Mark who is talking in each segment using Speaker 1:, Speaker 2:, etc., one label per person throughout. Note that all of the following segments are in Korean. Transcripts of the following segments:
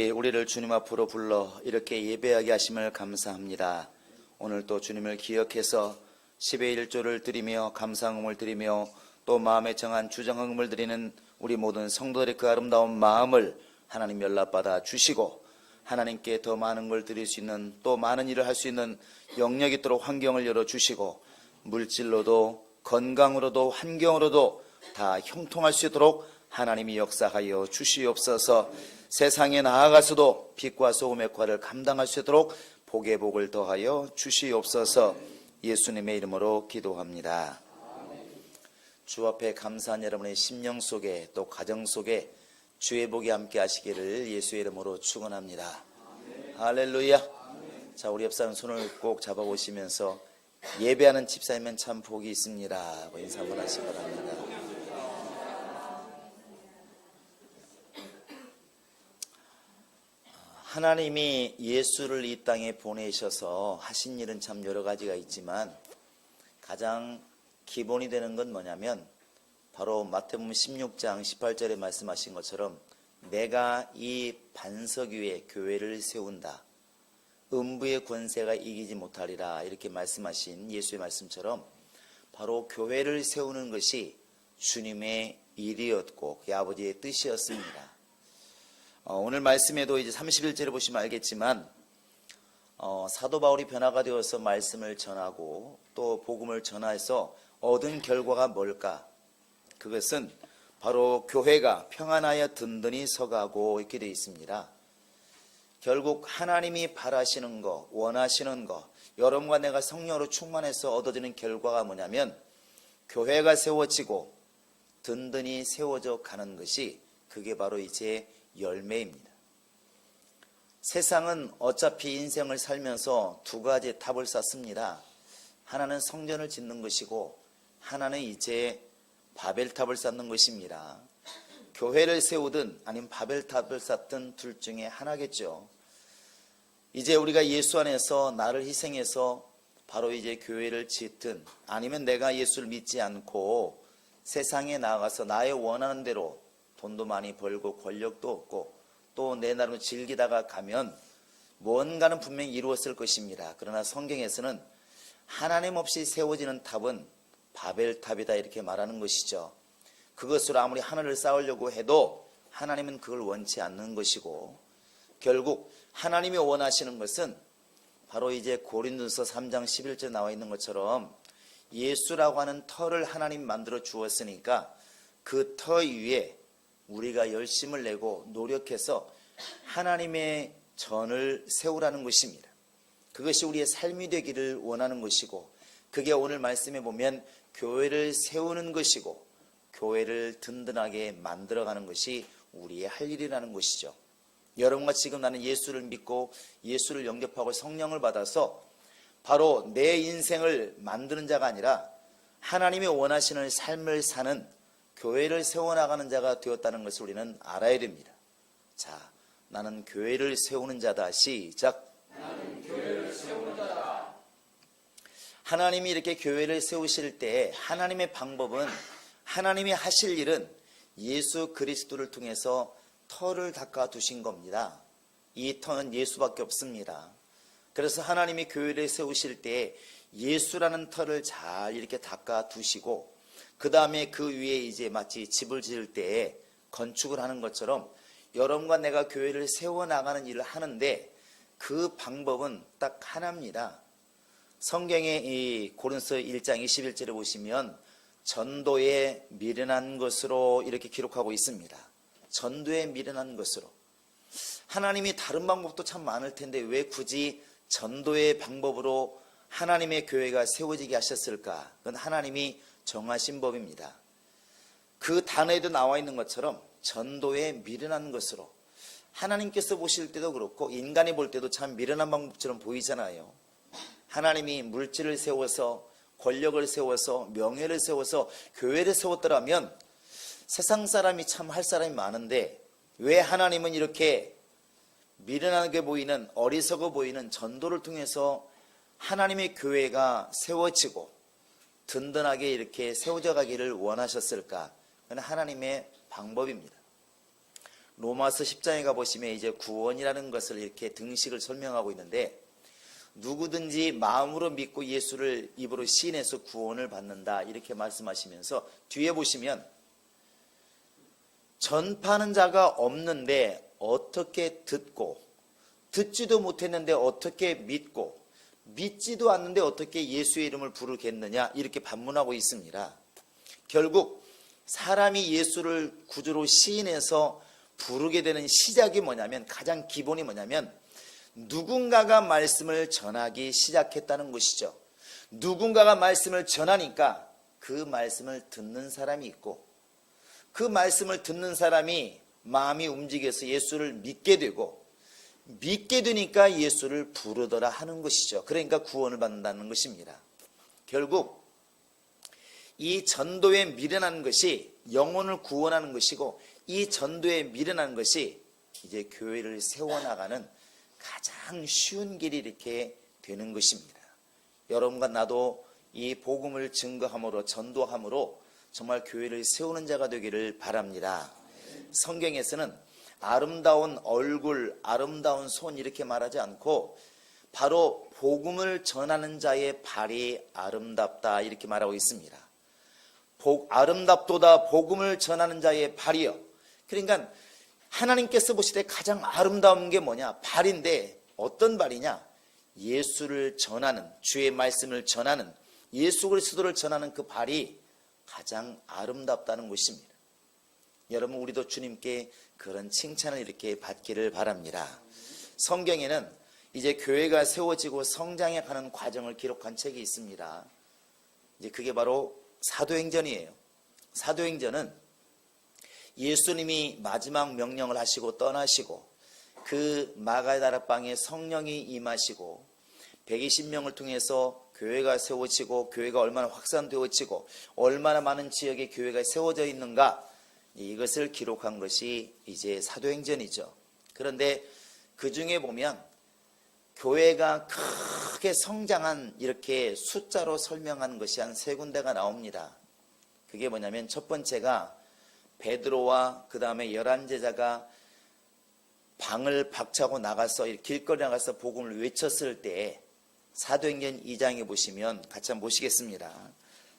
Speaker 1: 우리를 주님 앞으로 불러 이렇게 예배하게 하심을 감사합니다. 오늘 또 주님을 기억해서 10의 1조를 드리며 감사함을 드리며 또 마음에 정한 주정함을 드리는 우리 모든 성도들의 그 아름다운 마음을 하나님 연락받아 주시고 하나님께 더 많은 걸 드릴 수 있는 또 많은 일을 할 수 있는 영역이 있도록 환경을 열어주시고 물질로도 건강으로도 환경으로도 다 형통할 수 있도록 하나님이 역사하여 주시옵소서. 세상에 나아가서도 빛과 소금의 역할을 감당할 수 있도록 복의 복을 더하여 주시옵소서. 예수님의 이름으로 기도합니다. 주 앞에 감사한 여러분의 심령 속에 또 가정 속에 주의 복이 함께 하시기를 예수의 이름으로 축원합니다. 할렐루야. 자, 우리 옆사람 손을 꼭 잡아보시면서 예배하는 집사님은 참 복이 있습니다. 인사 한번 하시기 바랍니다. 하나님이 예수를 이 땅에 보내셔서 하신 일은 참 여러 가지가 있지만 가장 기본이 되는 건 뭐냐면 바로 마태복음 16장 18절에 말씀하신 것처럼 내가 이 반석 위에 교회를 세운다. 음부의 권세가 이기지 못하리라 이렇게 말씀하신 예수의 말씀처럼 바로 교회를 세우는 것이 주님의 일이었고 그의 아버지의 뜻이었습니다. 오늘 말씀에도 이제 31절을 보시면 알겠지만 사도 바울이 변화가 되어서 말씀을 전하고 또 복음을 전해서 얻은 결과가 뭘까? 그것은 바로 교회가 평안하여 든든히 서가고 이렇게 되어 있습니다. 결국 하나님이 바라시는 거, 원하시는 거, 여러분과 내가 성령으로 충만해서 얻어지는 결과가 뭐냐면 교회가 세워지고 든든히 세워져 가는 것이 그게 바로 이제 열매입니다. 세상은 어차피 인생을 살면서 두 가지 탑을 쌓습니다. 하나는 성전을 짓는 것이고 하나는 이제 바벨탑을 쌓는 것입니다. 교회를 세우든 아니면 바벨탑을 쌓든 둘 중에 하나겠죠. 이제 우리가 예수 안에서 나를 희생해서 바로 이제 교회를 짓든 아니면 내가 예수를 믿지 않고 세상에 나아가서 나의 원하는 대로 돈도 많이 벌고 권력도 얻고 또 내 나름으로 즐기다가 가면 뭔가는 분명히 이루었을 것입니다. 그러나 성경에서는 하나님 없이 세워지는 탑은 바벨탑이다 이렇게 말하는 것이죠. 그것으로 아무리 하늘을 쌓으려고 해도 하나님은 그걸 원치 않는 것이고 결국 하나님이 원하시는 것은 바로 이제 고린도서 3장 11절에 나와 있는 것처럼 예수라고 하는 터를 하나님 만들어 주었으니까 그 터 위에 우리가 열심을 내고 노력해서 하나님의 전을 세우라는 것입니다. 그것이 우리의 삶이 되기를 원하는 것이고 그게 오늘 말씀에 보면 교회를 세우는 것이고 교회를 든든하게 만들어가는 것이 우리의 할 일이라는 것이죠. 여러분과 지금 나는 예수를 믿고 예수를 영접하고 성령을 받아서 바로 내 인생을 만드는 자가 아니라 하나님이 원하시는 삶을 사는 교회를 세워나가는 자가 되었다는 것을 우리는 알아야 됩니다. 자, 나는 교회를 세우는 자다. 시작.
Speaker 2: 나는 교회를 세우는 자다.
Speaker 1: 하나님이 이렇게 교회를 세우실 때 하나님의 방법은 하나님이 하실 일은 예수 그리스도를 통해서 터를 닦아 두신 겁니다. 이 터는 예수밖에 없습니다. 그래서 하나님이 교회를 세우실 때 예수라는 터를 잘 이렇게 닦아 두시고 그 다음에 그 위에 이제 마치 집을 지을 때에 건축을 하는 것처럼 여러분과 내가 교회를 세워나가는 일을 하는데 그 방법은 딱 하나입니다. 성경의 이 고린도서 1장 21절에 보시면 전도에 미련한 것으로 이렇게 기록하고 있습니다. 전도에 미련한 것으로. 하나님이 다른 방법도 참 많을 텐데 왜 굳이 전도의 방법으로 하나님의 교회가 세워지게 하셨을까? 그건 하나님이 정하신 법입니다. 그 단어에도 나와 있는 것처럼 전도에 미련한 것으로 하나님께서 보실 때도 그렇고 인간이 볼 때도 참 미련한 방법처럼 보이잖아요. 하나님이 물질을 세워서 권력을 세워서 명예를 세워서 교회를 세웠더라면 세상 사람이 참 할 사람이 많은데 왜 하나님은 이렇게 미련하게 보이는 어리석어 보이는 전도를 통해서 하나님의 교회가 세워지고 든든하게 이렇게 세워져 가기를 원하셨을까? 그건 하나님의 방법입니다. 로마서 10장에 가보시면 이제 구원이라는 것을 이렇게 등식을 설명하고 있는데, 누구든지 마음으로 믿고 예수를 입으로 시인해서 구원을 받는다 이렇게 말씀하시면서 뒤에 보시면 전파하는 자가 없는데 어떻게 듣고, 듣지도 못했는데 어떻게 믿고, 믿지도 않는데 어떻게 예수의 이름을 부르겠느냐 이렇게 반문하고 있습니다. 결국 사람이 예수를 구주로 시인해서 부르게 되는 시작이 뭐냐면, 가장 기본이 뭐냐면 누군가가 말씀을 전하기 시작했다는 것이죠. 누군가가 말씀을 전하니까 그 말씀을 듣는 사람이 있고, 그 말씀을 듣는 사람이 마음이 움직여서 예수를 믿게 되고, 믿게 되니까 예수를 부르더라 하는 것이죠. 그러니까 구원을 받는다는 것입니다. 결국 이 전도에 미련한 것이 영혼을 구원하는 것이고, 이 전도에 미련한 것이 이제 교회를 세워나가는 가장 쉬운 길이 이렇게 되는 것입니다. 여러분과 나도 이 복음을 증거함으로, 전도함으로 정말 교회를 세우는 자가 되기를 바랍니다. 성경에서는 아름다운 얼굴, 아름다운 손 이렇게 말하지 않고 바로 복음을 전하는 자의 발이 아름답다 이렇게 말하고 있습니다. 아름답도다 복음을 전하는 자의 발이요. 그러니까 하나님께서 보실 때 가장 아름다운 게 뭐냐? 발인데 어떤 발이냐? 예수를 전하는, 주의 말씀을 전하는, 예수 그리스도를 전하는 그 발이 가장 아름답다는 것입니다. 여러분, 우리도 주님께 그런 칭찬을 이렇게 받기를 바랍니다. 성경에는 이제 교회가 세워지고 성장해 가는 과정을 기록한 책이 있습니다. 이제 그게 바로 사도행전이에요. 사도행전은 예수님이 마지막 명령을 하시고 떠나시고 그 마가다락방에 성령이 임하시고 120명을 통해서 교회가 세워지고, 교회가 얼마나 확산되어지고 얼마나 많은 지역에 교회가 세워져 있는가, 이것을 기록한 것이 이제 사도행전이죠. 그런데 그 중에 보면 교회가 크게 성장한 이렇게 숫자로 설명한 것이 한 3군데가 나옵니다. 그게 뭐냐면, 첫 번째가 베드로와 그 다음에 11제자가 방을 박차고 나가서 길거리 나가서 복음을 외쳤을 때, 사도행전 2장에 보시면 같이 한번 보시겠습니다.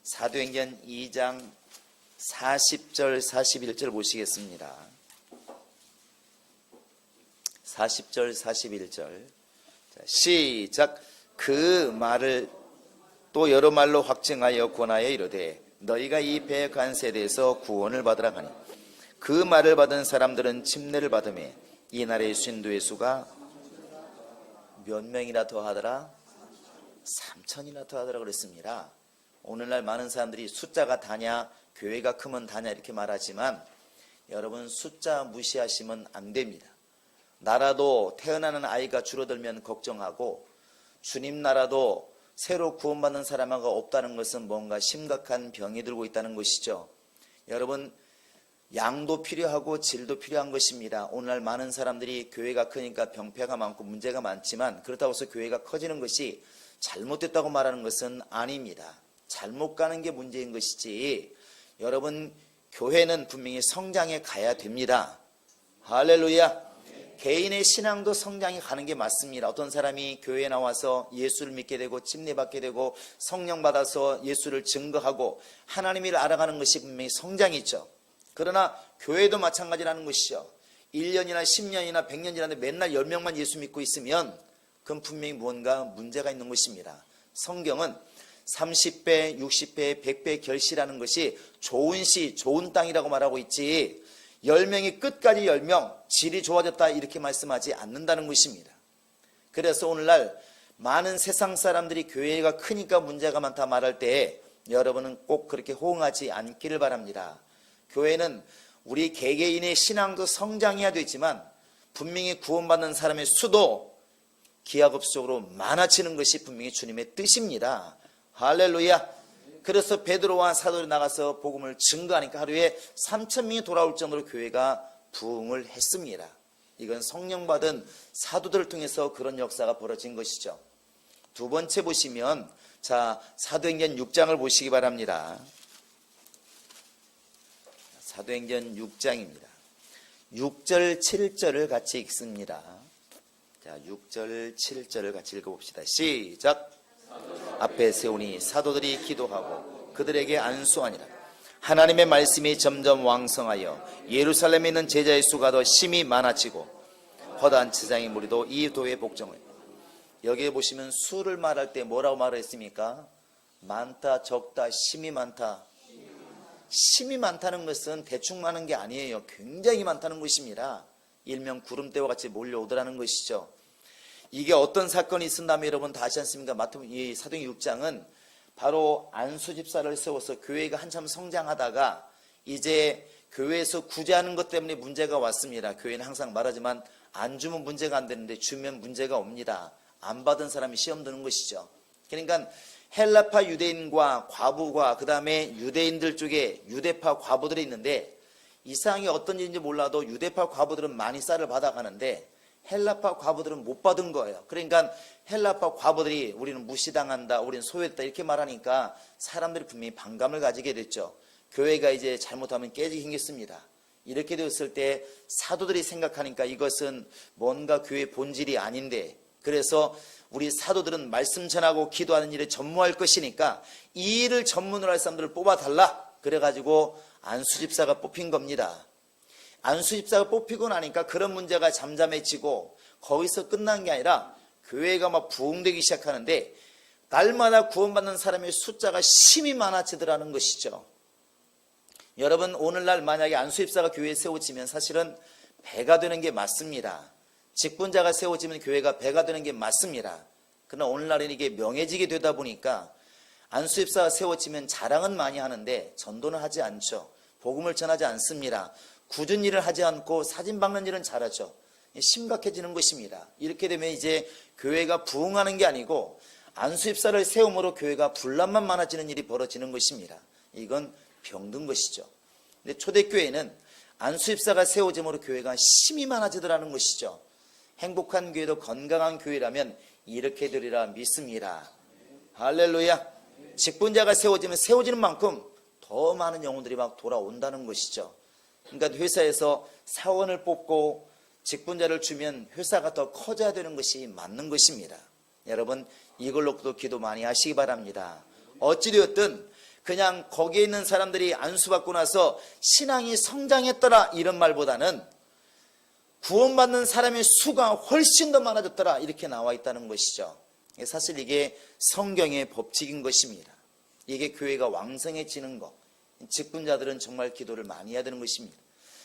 Speaker 1: 사도행전 2장 40절 41절 보시겠습니다. 40절 41절 시작. 그 말을 또 여러 말로 확증하여 권하여 이르되 너희가 이 배 관세대에서 구원을 받으라 하니, 그 말을 받은 사람들은 침례를 받으며 이날의 신도의 수가 몇 명이나 더하더라? 3천이나 더하더라 그랬습니다. 오늘날 많은 사람들이 숫자가 다냐, 교회가 크면 다냐 이렇게 말하지만, 여러분 숫자 무시하시면 안 됩니다. 나라도 태어나는 아이가 줄어들면 걱정하고, 주님 나라도 새로 구원받는 사람가 없다는 것은 뭔가 심각한 병이 들고 있다는 것이죠. 여러분, 양도 필요하고 질도 필요한 것입니다. 오늘날 많은 사람들이 교회가 크니까 병폐가 많고 문제가 많지만, 그렇다고 해서 교회가 커지는 것이 잘못됐다고 말하는 것은 아닙니다. 잘못 가는 게 문제인 것이지, 여러분 교회는 분명히 성장해 가야 됩니다. 할렐루야. 개인의 신앙도 성장해 가는 게 맞습니다. 어떤 사람이 교회에 나와서 예수를 믿게 되고 침례받게 되고 성령 받아서 예수를 증거하고 하나님을 알아가는 것이 분명히 성장이죠. 그러나 교회도 마찬가지라는 것이죠. 1년이나 10년이나 100년 지났는데 맨날 10명만 예수 믿고 있으면 그건 분명히 무언가 문제가 있는 것입니다. 성경은 30배, 60배, 100배 결실하는 것이 좋은 씨, 좋은 땅이라고 말하고 있지, 10명이 끝까지 10명, 질이 좋아졌다 이렇게 말씀하지 않는다는 것입니다. 그래서 오늘날 많은 세상 사람들이 교회가 크니까 문제가 많다 말할 때 여러분은 꼭 그렇게 호응하지 않기를 바랍니다. 교회는 우리 개개인의 신앙도 성장해야 되지만 분명히 구원받는 사람의 수도 기하급수적으로 많아지는 것이 분명히 주님의 뜻입니다. 할렐루야. 그래서 베드로와 사도들이 나가서 복음을 증거하니까 하루에 3,000명이 돌아올 정도로 교회가 부흥을 했습니다. 이건 성령 받은 사도들을 통해서 그런 역사가 벌어진 것이죠. 두 번째 보시면, 자, 사도행전 6장을 보시기 바랍니다. 사도행전 6장입니다. 6절, 7절을 같이 읽습니다. 자, 6절, 7절을 같이 읽어봅시다. 시작. 앞에 세우니 사도들이 기도하고 그들에게 안수하니라. 하나님의 말씀이 점점 왕성하여 예루살렘에 있는 제자의 수가 더 심히 많아지고 허다한 지장의 무리도 이 도에 복종을. 여기에 보시면 수를 말할 때 뭐라고 말했습니까? 많다, 적다, 심히 많다. 심히 많다는 것은 대충 많은 게 아니에요. 굉장히 많다는 것입니다. 일명 구름대와 같이 몰려오더라는 것이죠. 이게 어떤 사건이 있었다면 여러분 다 아시지 않습니까? 이 사도행 6장은 바로 안수 집사를 세워서 교회가 한참 성장하다가 이제 교회에서 구제하는 것 때문에 문제가 왔습니다. 교회는 항상 말하지만 안 주면 문제가 안 되는데 주면 문제가 옵니다. 안 받은 사람이 시험 드는 것이죠. 그러니까 헬라파 유대인과 과부가 그 다음에 유대인들 쪽에 유대파 과부들이 있는데 이상하게 어떤 일인지 몰라도 유대파 과부들은 많이 쌀을 받아가는데 헬라파 과부들은 못 받은 거예요. 그러니까 헬라파 과부들이 우리는 무시당한다, 우리는 소외됐다 이렇게 말하니까 사람들이 분명히 반감을 가지게 됐죠. 교회가 이제 잘못하면 깨지기 생겼습니다. 이렇게 되었을 때 사도들이 생각하니까 이것은 뭔가 교회의 본질이 아닌데, 그래서 우리 사도들은 말씀 전하고 기도하는 일에 전무할 것이니까 이 일을 전문으로 할 사람들을 뽑아달라. 그래가지고 안수집사가 뽑힌 겁니다. 안수집사가 뽑히고 나니까 그런 문제가 잠잠해지고 거기서 끝난 게 아니라 교회가 막 부흥되기 시작하는데 날마다 구원받는 사람의 숫자가 심히 많아지더라는 것이죠. 여러분, 오늘날 만약에 안수집사가 교회에 세워지면 사실은 배가 되는 게 맞습니다. 직분자가 세워지면 교회가 배가 되는 게 맞습니다. 그러나 오늘날은 이게 명예직이 되다 보니까 안수집사가 세워지면 자랑은 많이 하는데 전도는 하지 않죠. 복음을 전하지 않습니다. 굳은 일을 하지 않고 사진 박는 일은 잘하죠. 심각해지는 것입니다. 이렇게 되면 이제 교회가 부흥하는 게 아니고 안수집사를 세움으로 교회가 분란만 많아지는 일이 벌어지는 것입니다. 이건 병든 것이죠. 근데 초대교회는 안수집사가 세워짐으로 교회가 심히 많아지더라는 것이죠. 행복한 교회도 건강한 교회라면 이렇게 되리라 믿습니다. 할렐루야. 직분자가 세워지면 세워지는 만큼 더 많은 영혼들이 막 돌아온다는 것이죠. 그러니까 회사에서 사원을 뽑고 직분자를 주면 회사가 더 커져야 되는 것이 맞는 것입니다. 여러분, 이걸 놓고도 기도 많이 하시기 바랍니다. 어찌되었든 그냥 거기에 있는 사람들이 안수받고 나서 신앙이 성장했더라 이런 말보다는 구원받는 사람의 수가 훨씬 더 많아졌더라 이렇게 나와 있다는 것이죠. 사실 이게 성경의 법칙인 것입니다. 이게 교회가 왕성해지는 것, 직분자들은 정말 기도를 많이 해야 되는 것입니다.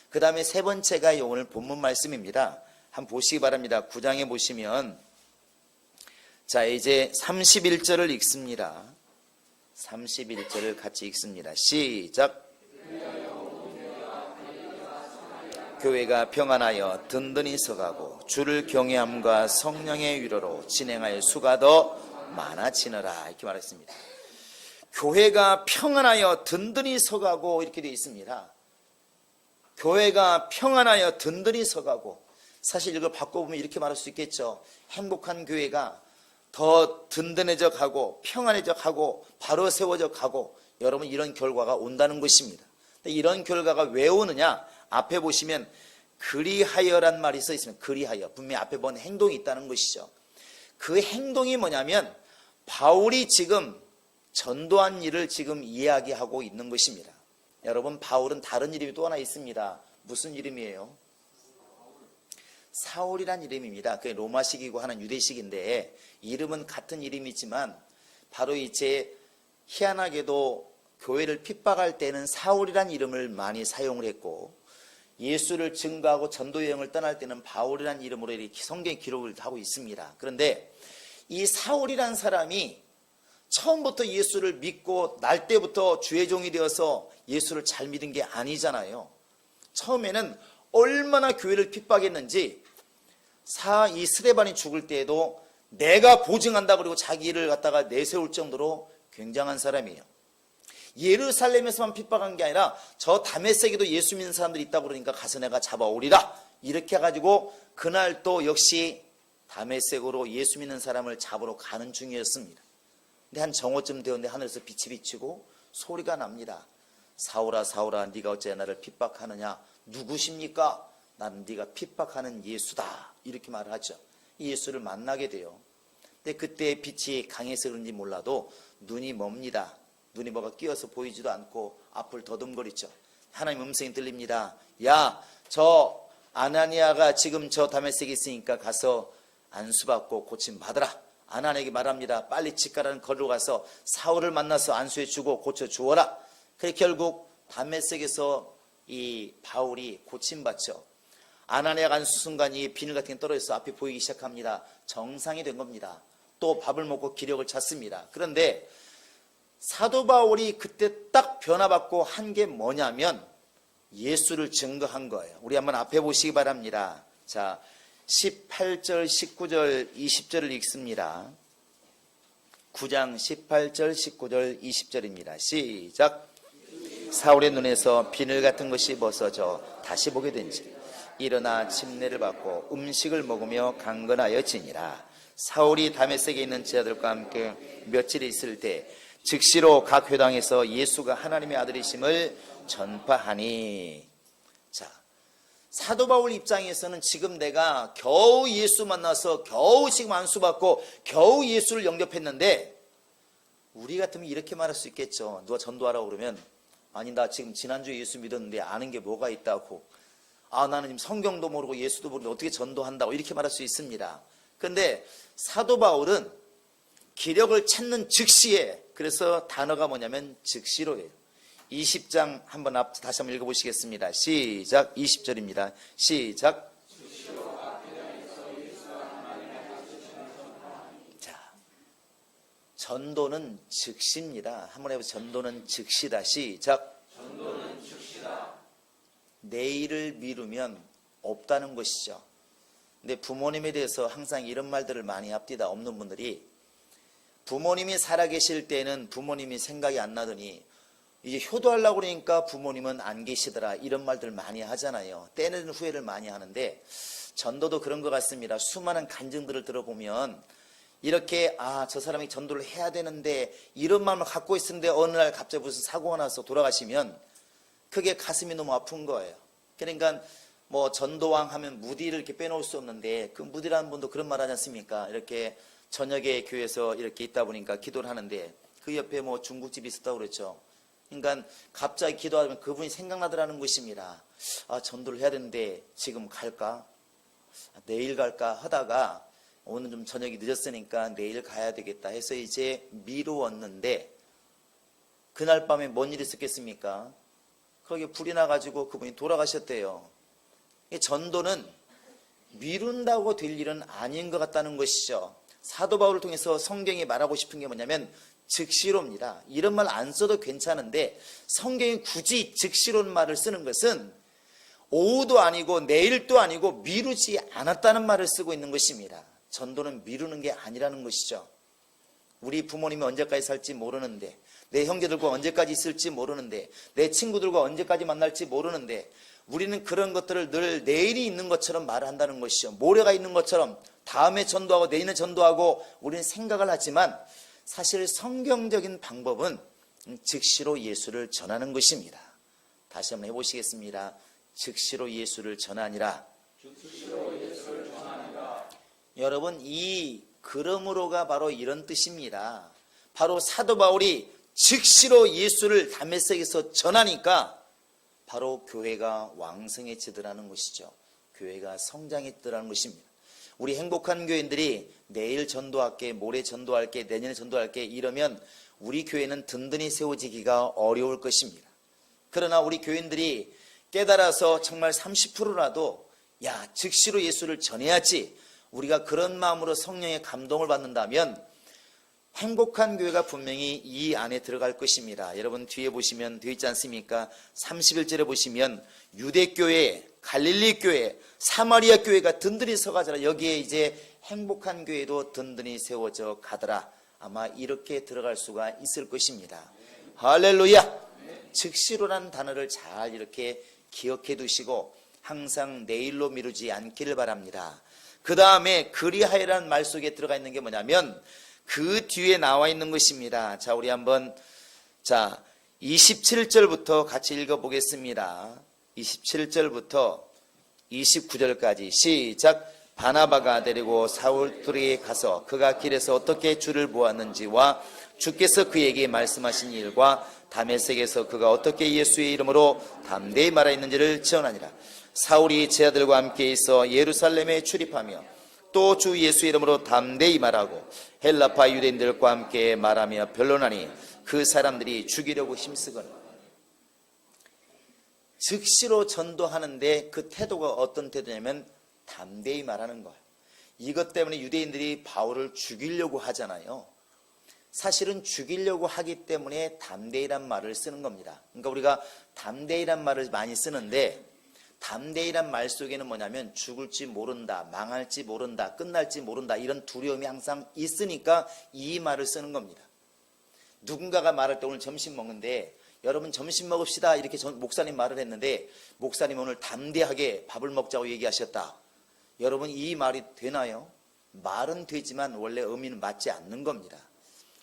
Speaker 1: 그 다음에 세 번째가 오늘 본문 말씀입니다. 한번 보시기 바랍니다. 9장에 보시면 자, 이제 31절을 읽습니다. 31절을 같이 읽습니다. 시작. 교회가 평안하여 든든히 서가고 주를 경외함과 성령의 위로로 진행할 수가 더 많아지느라 이렇게 말했습니다. 교회가 평안하여 든든히 서가고 이렇게 되어 있습니다. 교회가 평안하여 든든히 서가고, 사실 이걸 바꿔보면 이렇게 말할 수 있겠죠. 행복한 교회가 더 든든해져 가고 평안해져 가고 바로 세워져 가고, 여러분 이런 결과가 온다는 것입니다. 근데 이런 결과가 왜 오느냐? 앞에 보시면 그리하여란 말이 써 있으면 그리하여, 분명히 앞에 본 행동이 있다는 것이죠. 그 행동이 뭐냐면 바울이 지금 전도한 일을 지금 이야기하고 있는 것입니다. 여러분, 바울은 다른 이름이 또 하나 있습니다. 무슨 이름이에요? 사울이란 이름입니다. 그게 로마식이고 하는 유대식인데 이름은 같은 이름이지만 바로 이제 희한하게도 교회를 핍박할 때는 사울이란 이름을 많이 사용을 했고, 예수를 증거하고 전도 여행을 떠날 때는 바울이란 이름으로 이렇게 성경에 기록을 하고 있습니다. 그런데 이 사울이란 사람이 처음부터 예수를 믿고 날 때부터 주의 종이 되어서 예수를 잘 믿은 게 아니잖아요. 처음에는 얼마나 교회를 핍박했는지, 이 스데반이 죽을 때에도 내가 보증한다 그리고 자기 일을 갖다가 내세울 정도로 굉장한 사람이에요. 예루살렘에서만 핍박한 게 아니라 저 다메섹에도 예수 믿는 사람들이 있다고 그러니까 가서 내가 잡아오리라 이렇게 해가지고 그날 또 역시 다메섹으로 예수 믿는 사람을 잡으러 가는 중이었습니다. 근데 한 정오쯤 되었는데 하늘에서 빛이 비치고 소리가 납니다. 사울아 사울아 네가 어째 나를 핍박하느냐? 누구십니까? 나는 네가 핍박하는 예수다. 이렇게 말을 하죠. 이 예수를 만나게 돼요. 근데 그때 빛이 강해서 그런지 몰라도 눈이 멉니다. 눈이 뭐가 끼어서 보이지도 않고 앞을 더듬거리죠. 하나님 음성이 들립니다. 야, 저 아나니아가 지금 저 다메섹에 있으니까 가서 안수받고 고침 받으라. 아나니아에게 말합니다. 빨리 직가라는 거리로 가서 사울을 만나서 안수해 주고 고쳐 주어라. 그래 결국 다메섹에서 이 바울이 고침받죠. 아나니아가 안수 순간 이 비늘 같은 게 떨어져서 앞이 보이기 시작합니다. 정상이 된 겁니다. 또 밥을 먹고 기력을 찾습니다. 그런데 사도 바울이 그때 딱 변화받고 한 게 뭐냐면 예수를 증거한 거예요. 우리 한번 앞에 보시기 바랍니다. 자, 18절, 19절, 20절을 읽습니다. 9장 18절, 19절, 20절입니다. 시작. 사울의 눈에서 비늘 같은 것이 벗어져 다시 보게 된지 일어나 침례를 받고 음식을 먹으며 강건하여지니라. 사울이 다메섹에 있는 제자들과 함께 며칠 있을 때 즉시로 각 회당에서 예수가 하나님의 아들이심을 전파하니. 자, 사도 바울 입장에서는 지금 내가 겨우 예수 만나서 겨우 지금 안수받고 겨우 예수를 영접했는데, 우리 같으면 이렇게 말할 수 있겠죠. 누가 전도하라고 그러면 아니 나 지금 지난주에 예수 믿었는데 아는 게 뭐가 있다고, 아 나는 지금 성경도 모르고 예수도 모르는데 어떻게 전도한다고 이렇게 말할 수 있습니다. 그런데 사도 바울은 기력을 찾는 즉시에, 그래서 단어가 뭐냐면 즉시로예요. 20장 한번 다시 한번 읽어보시겠습니다. 시작. 20절입니다. 시작. 자, 전도는 즉시입니다. 한번 해보세요. 전도는 즉시다. 시작. 전도는 즉시다. 내일을 미루면 없다는 것이죠. 근데 부모님에 대해서 항상 이런 말들을 많이 합디다. 없는 분들이 부모님이 살아계실 때는 부모님이 생각이 안 나더니 이제 효도하려고 그러니까 부모님은 안 계시더라, 이런 말들 많이 하잖아요. 때는 후회를 많이 하는데 전도도 그런 것 같습니다. 수많은 간증들을 들어보면 이렇게 저 사람이 전도를 해야 되는데 이런 마음을 갖고 있었는데 어느 날 갑자기 무슨 사고가 나서 돌아가시면 그게 가슴이 너무 아픈 거예요. 그러니까 뭐 전도왕 하면 무디를 이렇게 빼놓을 수 없는데, 그 무디라는 분도 그런 말 하지 않습니까? 이렇게 저녁에 교회에서 이렇게 있다 보니까 기도를 하는데 그 옆에 뭐 중국집이 있었다고 그랬죠. 그러니까 갑자기 기도하면 그분이 생각나더라는 것입니다. 전도를 해야 되는데 지금 갈까? 내일 갈까? 하다가 오늘 좀 저녁이 늦었으니까 내일 가야 되겠다 해서 이제 미루었는데, 그날 밤에 뭔 일이 있었겠습니까? 거기에 불이 나가지고 그분이 돌아가셨대요. 전도는 미룬다고 될 일은 아닌 것 같다는 것이죠. 사도 바울을 통해서 성경이 말하고 싶은 게 뭐냐면 즉시로입니다. 이런 말 안 써도 괜찮은데 성경이 굳이 즉시로는 말을 쓰는 것은 오후도 아니고 내일도 아니고 미루지 않았다는 말을 쓰고 있는 것입니다. 전도는 미루는 게 아니라는 것이죠. 우리 부모님이 언제까지 살지 모르는데, 내 형제들과 언제까지 있을지 모르는데, 내 친구들과 언제까지 만날지 모르는데, 우리는 그런 것들을 늘 내일이 있는 것처럼 말을 한다는 것이죠. 모레가 있는 것처럼 다음에 전도하고 내일에 전도하고 우리는 생각을 하지만, 사실 성경적인 방법은 즉시로 예수를 전하는 것입니다. 다시 한번 해보시겠습니다. 즉시로 예수를 전하니라. 여러분, 이 그러므로가 바로 이런 뜻입니다. 바로 사도 바울이 즉시로 예수를 다메섹에서 전하니까 바로 교회가 왕성해지더라는 것이죠. 교회가 성장했더라는 것입니다. 우리 행복한 교인들이 내일 전도할게, 모레 전도할게, 내년에 전도할게 이러면 우리 교회는 든든히 세워지기가 어려울 것입니다. 그러나 우리 교인들이 깨달아서 정말 30%라도 즉시로 예수를 전해야지, 우리가 그런 마음으로 성령의 감동을 받는다면 행복한 교회가 분명히 이 안에 들어갈 것입니다. 여러분 뒤에 보시면 되어 있지 않습니까? 31절에 보시면 유대교회, 갈릴리교회, 사마리아 교회가 든든히 서가더라. 여기에 이제 행복한 교회도 든든히 세워져 가더라. 아마 이렇게 들어갈 수가 있을 것입니다. 할렐루야! 즉시로라는 단어를 잘 이렇게 기억해 두시고 항상 내일로 미루지 않기를 바랍니다. 그 다음에 그리하여라는 말 속에 들어가 있는 게 뭐냐면 그 뒤에 나와 있는 것입니다. 자, 우리 한번 27절부터 같이 읽어보겠습니다. 27절부터 29절까지 시작. 바나바가 데리고 사울들에게 가서 그가 길에서 어떻게 주를 보았는지와 주께서 그에게 말씀하신 일과 다메섹에서 그가 어떻게 예수의 이름으로 담대히 말하였는지를 전하니라. 사울이 제 아들과 함께 있어 예루살렘에 출입하며 또 주 예수의 이름으로 담대히 말하고 헬라파 유대인들과 함께 말하며 변론하니 그 사람들이 죽이려고 힘쓰거늘. 즉시로 전도하는데 그 태도가 어떤 태도냐면 담대히 말하는 거예요. 이것 때문에 유대인들이 바울을 죽이려고 하잖아요. 사실은 죽이려고 하기 때문에 담대히란 말을 쓰는 겁니다. 그러니까 우리가 담대히란 말을 많이 쓰는데 담대히란 말 속에는 뭐냐면 죽을지 모른다, 망할지 모른다, 끝날지 모른다 이런 두려움이 항상 있으니까 이 말을 쓰는 겁니다. 누군가가 말할 때 오늘 점심 먹는데 여러분 점심 먹읍시다 이렇게 목사님 말을 했는데 목사님 오늘 담대하게 밥을 먹자고 얘기하셨다. 여러분 이 말이 되나요? 말은 되지만 원래 의미는 맞지 않는 겁니다.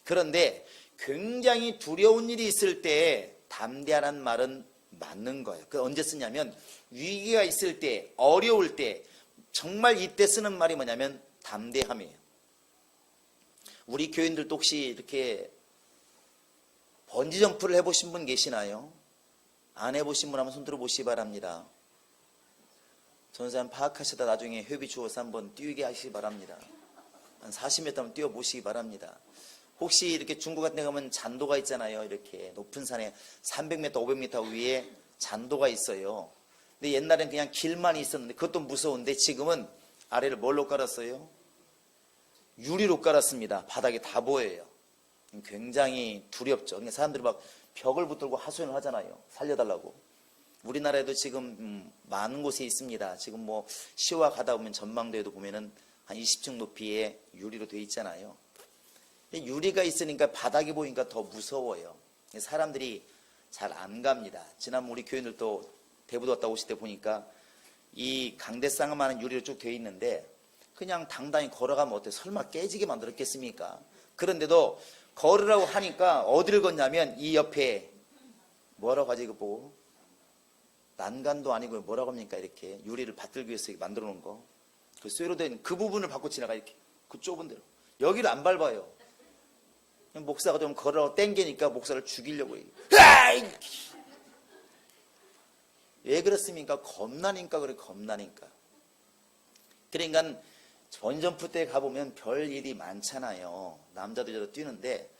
Speaker 1: 그런데 굉장히 두려운 일이 있을 때 담대하라는 말은 맞는 거예요. 그 언제 쓰냐면 위기가 있을 때, 어려울 때, 정말 이때 쓰는 말이 뭐냐면 담대함이에요. 우리 교인들도 혹시 이렇게 번지점프를 해보신 분 계시나요? 안 해보신 분 한번 손들어 보시기 바랍니다. 전사님 파악하시다 나중에 회비 주어서 한번 뛰게 하시기 바랍니다. 한 40m 한번 뛰어보시기 바랍니다. 혹시 이렇게 중국 같은 데 가면 잔도가 있잖아요. 이렇게 높은 산에 300m, 500m 위에 잔도가 있어요. 근데 옛날엔 그냥 길만 있었는데 그것도 무서운데 지금은 아래를 뭘로 깔았어요? 유리로 깔았습니다. 바닥에 다 보여요. 굉장히 두렵죠. 그러니까 사람들이 막 벽을 붙들고 하소연을 하잖아요. 살려달라고. 우리나라에도 지금 많은 곳에 있습니다. 지금 뭐 시와 가다 보면 전망대에도 보면은 한 20층 높이의 유리로 되어 있잖아요. 근데 유리가 있으니까 바닥이 보이니까 더 무서워요. 사람들이 잘 안 갑니다. 지난번 우리 교인들도 대부도 왔다 오실 때 보니까 이 강대상어만한 유리로 쭉 되어 있는데 그냥 당당히 걸어가면 어때? 설마 깨지게 만들었겠습니까? 그런데도 걸으라고 하니까 어디를 걷냐면 이 옆에 뭐라고 하지 이거 보고 난간도 아니고 뭐라고 합니까? 이렇게 유리를 받들기 위해서 만들어 놓은 거. 그 쇠로 된 그 부분을 밟고 지나가 이렇게 그 좁은 데로. 여기를 안 밟아요. 목사가 좀 걸으라고 땡기니까 목사를 죽이려고 해요. 왜 그렇습니까? 겁나니까 그래. 겁나니까. 그러니까 번점프 때 가보면 별 일이 많잖아요. 남자도 여자도 뛰는데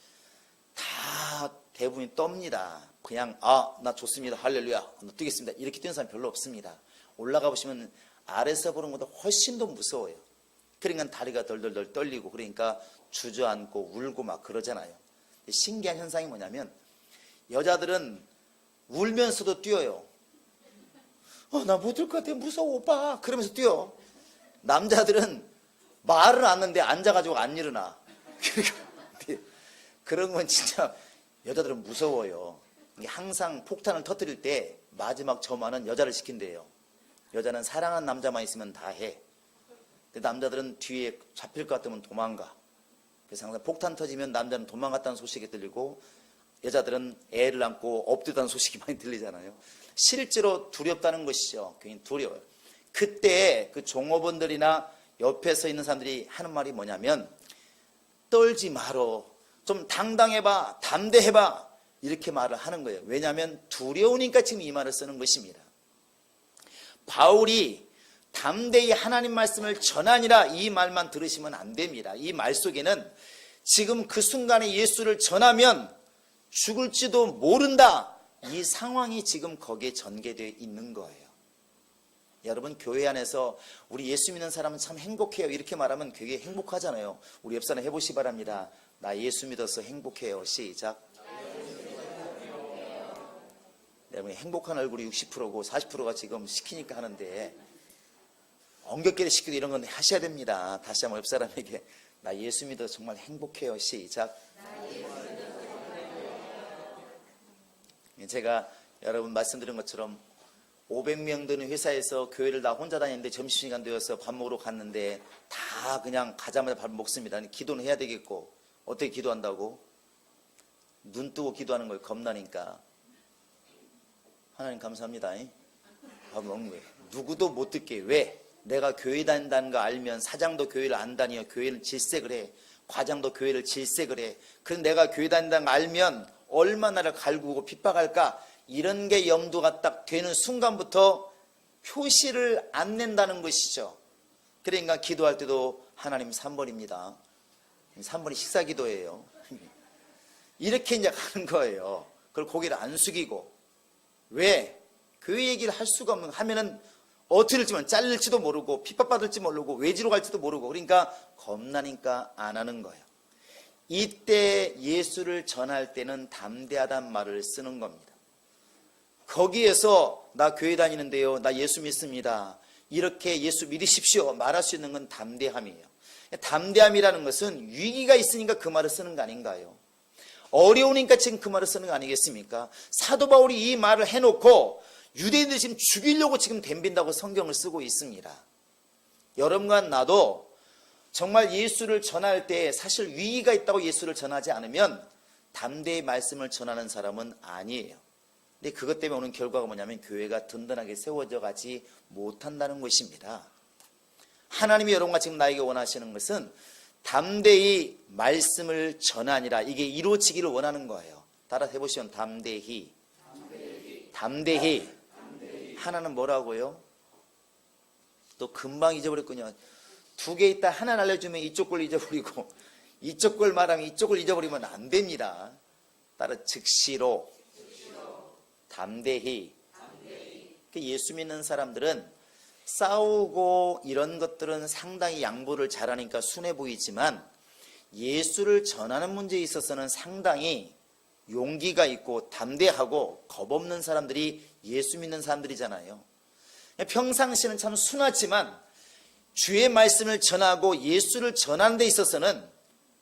Speaker 1: 다 대부분이 떱니다. 그냥 나 좋습니다. 할렐루야. 나 뛰겠습니다. 이렇게 뛰는 사람 별로 없습니다. 올라가 보시면 아래서 보는 것보다 훨씬 더 무서워요. 그러니까 다리가 덜덜덜 떨리고 그러니까 주저앉고 울고 막 그러잖아요. 신기한 현상이 뭐냐면 여자들은 울면서도 뛰어요. 나 못 뛸 것 같아. 무서워 오빠. 그러면서 뛰어. 남자들은 말을 않는데 앉아가지고 안 일어나. 그런 건 진짜 여자들은 무서워요. 항상 폭탄을 터뜨릴 때 마지막 점화는 여자를 시킨대요. 여자는 사랑하는 남자만 있으면 다 해. 근데 남자들은 뒤에 잡힐 것 같으면 도망가. 그래서 항상 폭탄 터지면 남자는 도망갔다는 소식이 들리고 여자들은 애를 안고 엎드다는 소식이 많이 들리잖아요. 실제로 두렵다는 것이죠. 괜히 두려워요. 그때 그 종업원들이나 옆에 서 있는 사람들이 하는 말이 뭐냐면 떨지 말어. 좀 당당해봐. 담대해봐. 이렇게 말을 하는 거예요. 왜냐하면 두려우니까 지금 이 말을 쓰는 것입니다. 바울이 담대히 하나님 말씀을 전하니라 이 말만 들으시면 안 됩니다. 이 말 속에는 지금 그 순간에 예수를 전하면 죽을지도 모른다. 이 상황이 지금 거기에 전개되어 있는 거예요. 여러분 교회 안에서 우리 예수 믿는 사람은 참 행복해요. 이렇게 말하면 되게 행복하잖아요. 우리 옆 사람 해보시기 바랍니다. 나 예수 믿어서 행복해요. 시작. 여러분 행복한 얼굴이 60%고 40%가 지금 시키니까 하는데 엉겹결에 시키고 이런 건 하셔야 됩니다. 다시 한번 옆 사람에게 나 예수 믿어서 정말 행복해요. 시작. 제가 여러분 말씀드린 것처럼 500명 되는 회사에서 교회를 다 혼자 다니는데 점심시간 되어서 밥 먹으러 갔는데 다 그냥 가자마자 밥 먹습니다. 기도는 해야 되겠고 어떻게 기도한다고? 눈 뜨고 기도하는 거예요. 겁나니까. 하나님 감사합니다. 밥 먹는 거예요. 누구도 못 듣게. 왜? 내가 교회 다닌다는 거 알면 사장도 교회를 안 다녀 교회를 질색을 해. 과장도 교회를 질색을 해. 그럼 내가 교회 다닌다는 거 알면 얼마나 나를 갈구고 핍박할까? 이런 게 염두가 딱 되는 순간부터 표시를 안 낸다는 것이죠. 그러니까 기도할 때도 하나님 3번입니다. 3번이 식사 기도예요. 이렇게 이제 가는 거예요. 그걸 고개를 안 숙이고. 왜? 교회 얘기를 할 수가 없는, 하면은 어떻게 될지 모르고, 잘릴지도 모르고, 핍박받을지 모르고, 외지로 갈지도 모르고, 그러니까 겁나니까 안 하는 거예요. 이때 예수를 전할 때는 담대하단 말을 쓰는 겁니다. 거기에서 나 교회 다니는데요, 나 예수 믿습니다, 이렇게 예수 믿으십시오 말할 수 있는 건 담대함이에요. 담대함이라는 것은 위기가 있으니까 그 말을 쓰는 거 아닌가요? 어려우니까 지금 그 말을 쓰는 거 아니겠습니까? 사도 바울이 이 말을 해놓고 유대인들이 지금 죽이려고 지금 덤빈다고 성경을 쓰고 있습니다. 여러분과 나도 정말 예수를 전할 때 사실 위기가 있다고 예수를 전하지 않으면 담대히 말씀을 전하는 사람은 아니에요. 근데 그것 때문에 오는 결과가 뭐냐면 교회가 든든하게 세워져 가지 못한다는 것입니다. 하나님이 여러분과 지금 나에게 원하시는 것은 담대히 말씀을 전하니라. 이게 이루어지기를 원하는 거예요. 따라 해보시면 담대히. 하나는 뭐라고요? 또 금방 잊어버렸군요. 두 개 있다 하나 알려주면 이쪽 걸 잊어버리고 이쪽 걸 말하면 이쪽 걸 잊어버리면 안 됩니다. 따라 즉시로 담대히. 예수 믿는 사람들은 싸우고 이런 것들은 상당히 양보를 잘하니까 순해 보이지만 예수를 전하는 문제에 있어서는 상당히 용기가 있고 담대하고 겁없는 사람들이 예수 믿는 사람들이잖아요. 평상시는 참 순하지만 주의 말씀을 전하고 예수를 전하는 데 있어서는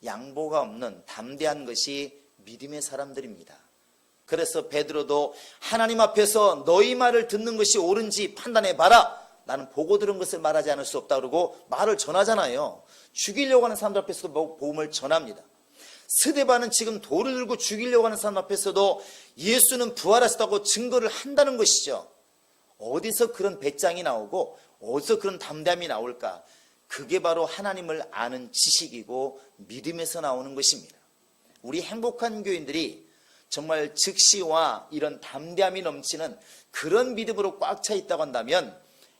Speaker 1: 양보가 없는 담대한 것이 믿음의 사람들입니다. 그래서 베드로도 하나님 앞에서 너희 말을 듣는 것이 옳은지 판단해봐라. 나는 보고 들은 것을 말하지 않을 수 없다 그러고 말을 전하잖아요. 죽이려고 하는 사람들 앞에서도 복음을 전합니다. 스데반은 지금 돌을 들고 죽이려고 하는 사람 앞에서도 예수는 부활하셨다고 증거를 한다는 것이죠. 어디서 그런 배짱이 나오고 어디서 그런 담대함이 나올까? 그게 바로 하나님을 아는 지식이고 믿음에서 나오는 것입니다. 우리 행복한 교인들이 정말 즉시와 이런 담대함이 넘치는 그런 믿음으로 꽉 차 있다고 한다면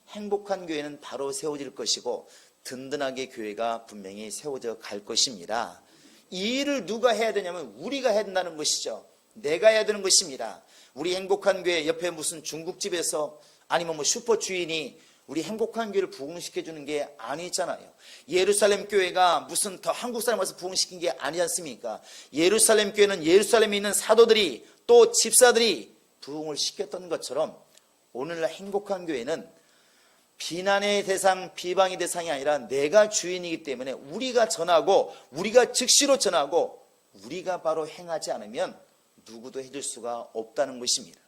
Speaker 1: 행복한 교회는 바로 세워질 것이고 든든하게 교회가 분명히 세워져 갈 것입니다. 이 일을 누가 해야 되냐면 우리가 해야 된다는 것이죠. 내가 해야 되는 것입니다. 우리 행복한 교회 옆에 무슨 중국집에서 아니면 뭐 슈퍼 주인이 우리 행복한 교회를 부흥시켜주는 게 아니잖아요. 예루살렘 교회가 무슨 더 한국 사람 와서 부흥시킨 게 아니지 않습니까? 예루살렘 교회는 예루살렘에 있는 사도들이 또 집사들이 부흥을 시켰던 것처럼 오늘날 행복한 교회는 비난의 대상, 비방의 대상이 아니라 내가 주인이기 때문에 우리가 전하고 우리가 즉시로 전하고 우리가 바로 행하지 않으면 누구도 해줄 수가 없다는 것입니다.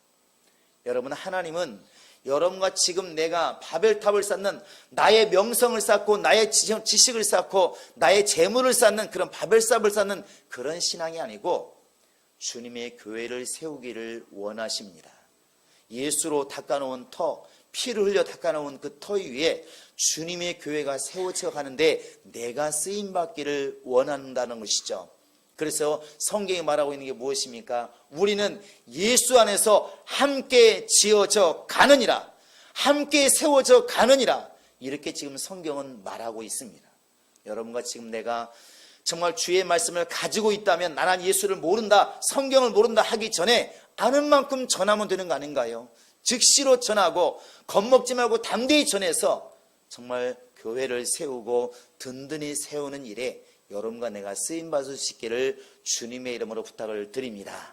Speaker 1: 여러분, 하나님은 여러분과 지금 내가 바벨탑을 쌓는 나의 명성을 쌓고 나의 지식을 쌓고 나의 재물을 쌓는 그런 바벨탑을 쌓는 그런 신앙이 아니고 주님의 교회를 세우기를 원하십니다. 예수로 닦아놓은 터, 피를 흘려 닦아놓은 그 터 위에 주님의 교회가 세워져 가는데 내가 쓰임받기를 원한다는 것이죠. 그래서 성경이 말하고 있는 게 무엇입니까? 우리는 예수 안에서 함께 지어져 가느니라, 함께 세워져 가느니라, 이렇게 지금 성경은 말하고 있습니다. 여러분과 지금 내가 정말 주의 말씀을 가지고 있다면 나는 예수를 모른다, 성경을 모른다 하기 전에 아는 만큼 전하면 되는 거 아닌가요? 즉시로 전하고 겁먹지 말고 담대히 전해서 정말 교회를 세우고 든든히 세우는 일에 여러분과 내가 쓰임받을 수 있기를 주님의 이름으로 부탁을 드립니다.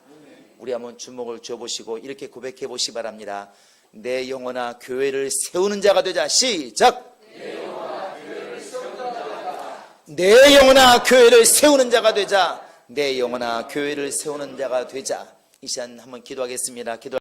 Speaker 1: 우리 한번 주목을 줘보시고 이렇게 고백해 보시기 바랍니다. 내 영혼아 교회를 세우는 자가 되자. 시작! 내 영혼아 교회를 세우는 자가 되자. 내 영혼아 교회를 세우는 자가 되자. 내 영혼아 교회를 세우는 자가 되자. 이 시간 한번 기도하겠습니다. 기도.